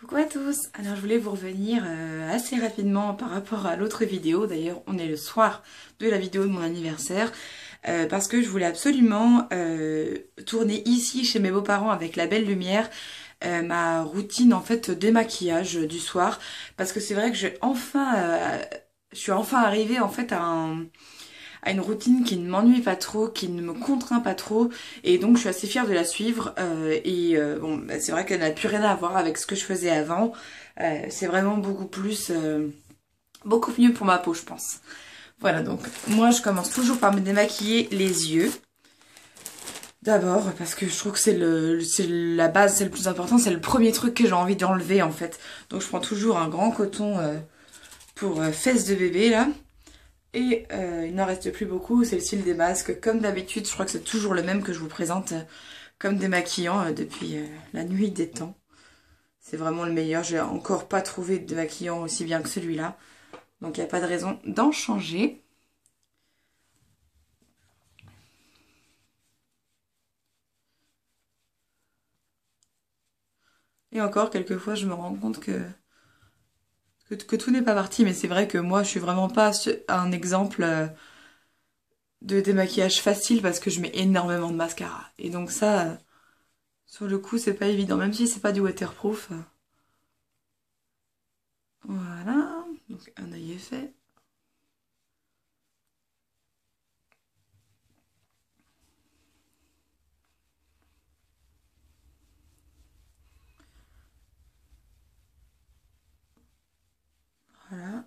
Coucou à tous, alors je voulais vous revenir assez rapidement par rapport à l'autre vidéo. D'ailleurs on est le soir de la vidéo de mon anniversaire parce que je voulais absolument tourner ici chez mes beaux-parents avec la belle lumière ma routine en fait démaquillage du soir, parce que c'est vrai que je suis enfin arrivée en fait à une routine qui ne m'ennuie pas trop, qui ne me contraint pas trop, et donc je suis assez fière de la suivre. Bon, bah, c'est vrai qu'elle n'a plus rien à voir avec ce que je faisais avant. C'est vraiment beaucoup mieux pour ma peau, je pense. Voilà, donc moi je commence toujours par me démaquiller les yeux. D'abord parce que je trouve que c'est la base, c'est le plus important, c'est le premier truc que j'ai envie d'enlever en fait. Donc je prends toujours un grand coton pour fesses de bébé là. Et il n'en reste plus beaucoup, c'est le style des masques. Comme d'habitude, je crois que c'est toujours le même que je vous présente comme démaquillant depuis la nuit des temps. C'est vraiment le meilleur, j'ai encore pas trouvé de démaquillant aussi bien que celui-là. Donc il n'y a pas de raison d'en changer. Et encore, quelquefois, je me rends compte que tout n'est pas parti. Mais c'est vrai que moi, je suis vraiment pas un exemple de démaquillage facile parce que je mets énormément de mascara. Et donc ça, sur le coup, c'est pas évident. Même si c'est pas du waterproof. Voilà, donc un œil est fait. Voilà.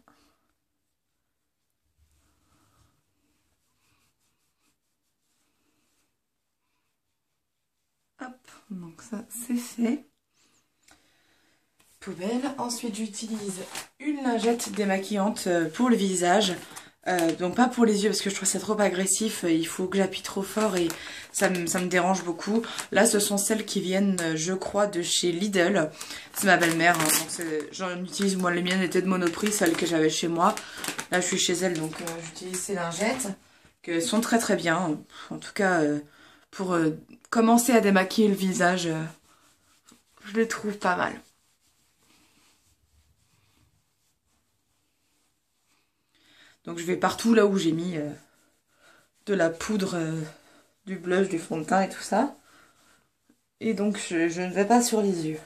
Hop, donc ça c'est fait. Poubelle. Ensuite j'utilise une lingette démaquillante pour le visage. Donc pas pour les yeux parce que je trouve ça trop agressif. Il faut que j'appuie trop fort et ça me dérange beaucoup. Là ce sont celles qui viennent je crois de chez Lidl. C'est ma belle-mère. Hein, donc j'en utilise, moi les miennes étaient de Monoprix, celles que j'avais chez moi. Là je suis chez elle donc j'utilise ces lingettes. Que sont très bien. En tout cas pour commencer à démaquiller le visage, je les trouve pas mal. Donc je vais partout là où j'ai mis de la poudre, du blush, du fond de teint et tout ça. Et donc je ne vais pas sur les yeux.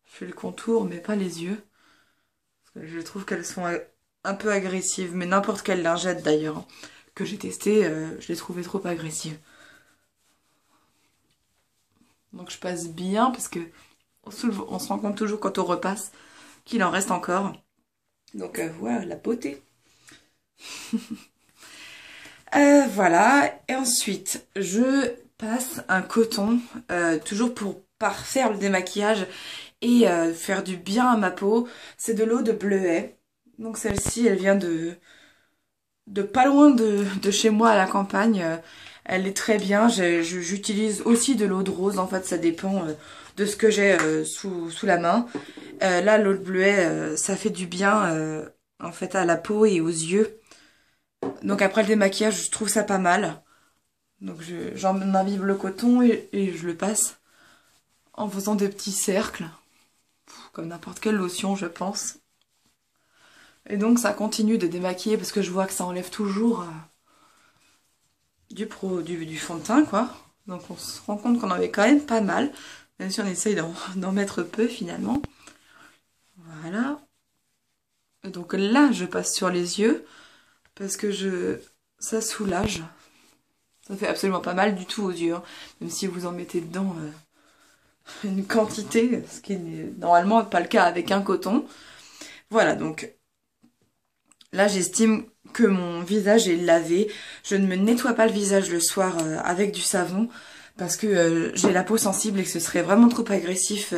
Je fais le contour mais pas les yeux. Parce que je trouve qu'elles sont un peu agressives. Mais n'importe quelle lingette d'ailleurs hein, que j'ai testé, je les trouvais trop agressives. Donc je passe bien parce que on se rend compte toujours quand on repasse qu'il en reste encore. Donc voilà, la beauté. Voilà, et ensuite je passe un coton, toujours pour parfaire le démaquillage et faire du bien à ma peau. C'est de l'eau de bleuet. Donc celle-ci, elle vient de pas loin de chez moi à la campagne. Elle est très bien. J'utilise aussi de l'eau de rose, en fait ça dépend de ce que j'ai sous la main. Là l'eau de bleuet, ça fait du bien en fait à la peau et aux yeux. Donc après le démaquillage, je trouve ça pas mal. Donc j'en imbibe le coton et je le passe en faisant des petits cercles. Comme n'importe quelle lotion, je pense. Et donc ça continue de démaquiller parce que je vois que ça enlève toujours du fond de teint, quoi. Donc on se rend compte qu'on en avait quand même pas mal. Même si on essaye d'en mettre peu finalement. Voilà. Et donc là, je passe sur les yeux. Parce que ça soulage. Ça fait absolument pas mal du tout aux yeux. Hein. Même si vous en mettez dedans une quantité. Ce qui n'est normalement pas le cas avec un coton. Voilà, donc là j'estime que mon visage est lavé. Je ne me nettoie pas le visage le soir avec du savon. Parce que j'ai la peau sensible et que ce serait vraiment trop agressif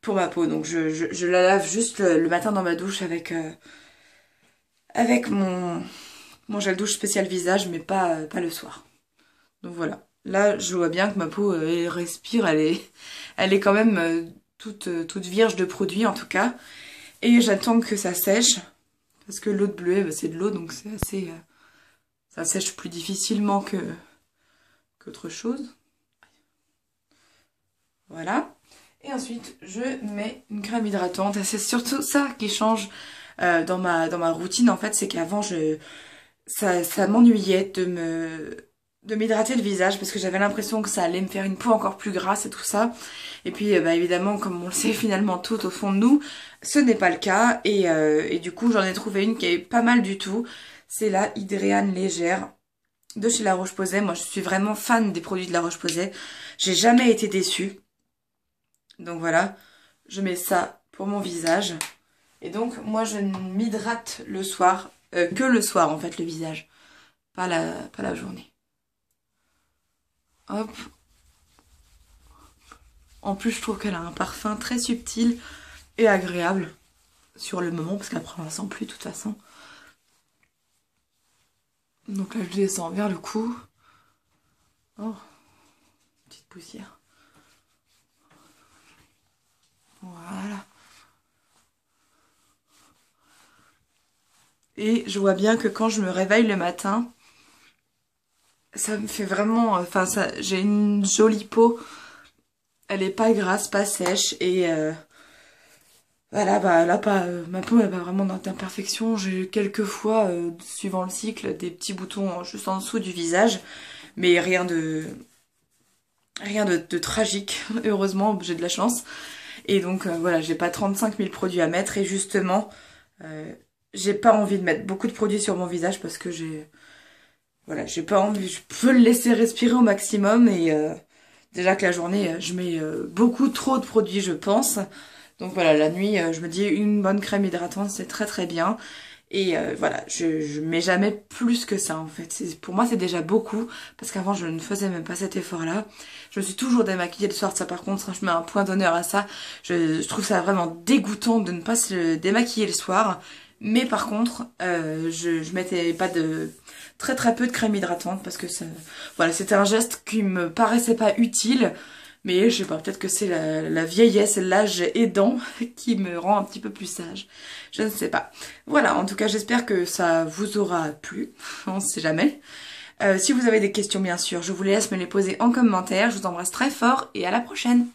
pour ma peau. Donc je la lave juste le matin dans ma douche avec mon gel douche spécial visage, mais pas le soir. Donc voilà. Là, je vois bien que ma peau, elle respire, elle est quand même toute vierge de produit en tout cas. Et j'attends que ça sèche. Parce que l'eau de bleuet, bah, c'est de l'eau, donc c'est assez... ça sèche plus difficilement qu'autre chose. Voilà. Et ensuite, je mets une crème hydratante. Et c'est surtout ça qui change dans ma routine, en fait. C'est qu'avant, ça m'ennuyait de m'hydrater le visage parce que j'avais l'impression que ça allait me faire une peau encore plus grasse et tout ça. Et puis, bah, évidemment, comme on le sait finalement tout au fond de nous, ce n'est pas le cas. Et du coup, j'en ai trouvé une qui est pas mal du tout. C'est la Hydréane Légère de chez La Roche-Posay. Moi, je suis vraiment fan des produits de La Roche-Posay. J'ai jamais été déçue. Donc voilà, je mets ça pour mon visage. Et donc, moi, je m'hydrate le soir, que le soir, en fait, le visage. Pas la journée. Hop. En plus, je trouve qu'elle a un parfum très subtil et agréable sur le moment, parce qu'après, on ne la sent plus, de toute façon. Donc là, je descends vers le cou. Oh, petite poussière. Voilà. Et je vois bien que quand je me réveille le matin, ça me fait vraiment... Enfin, j'ai une jolie peau. Elle est pas grasse, pas sèche. Et voilà, bah là, ma peau n'a pas vraiment d'imperfection. J'ai quelques fois, suivant le cycle, des petits boutons juste en dessous du visage. Mais rien de tragique. Heureusement, j'ai de la chance. Et donc, voilà, j'ai pas 35 000 produits à mettre. Et justement... j'ai pas envie de mettre beaucoup de produits sur mon visage parce que voilà, j'ai pas envie, je peux le laisser respirer au maximum et déjà que la journée, je mets beaucoup trop de produits, je pense. Donc voilà, la nuit, je me dis une bonne crème hydratante, c'est très très bien. Et voilà, je mets jamais plus que ça en fait. Pour moi, c'est déjà beaucoup parce qu'avant, je ne faisais même pas cet effort-là. Je me suis toujours démaquillée le soir, ça par contre, je mets un point d'honneur à ça. Je trouve ça vraiment dégoûtant de ne pas se démaquiller le soir. Mais par contre, je mettais pas très très peu de crème hydratante parce que voilà, c'était un geste qui me paraissait pas utile. Mais je sais pas, peut-être que c'est la vieillesse, l'âge aidant qui me rend un petit peu plus sage. Je ne sais pas. Voilà, en tout cas, j'espère que ça vous aura plu. On ne sait jamais. Si vous avez des questions, bien sûr, je vous laisse me les poser en commentaire. Je vous embrasse très fort et à la prochaine.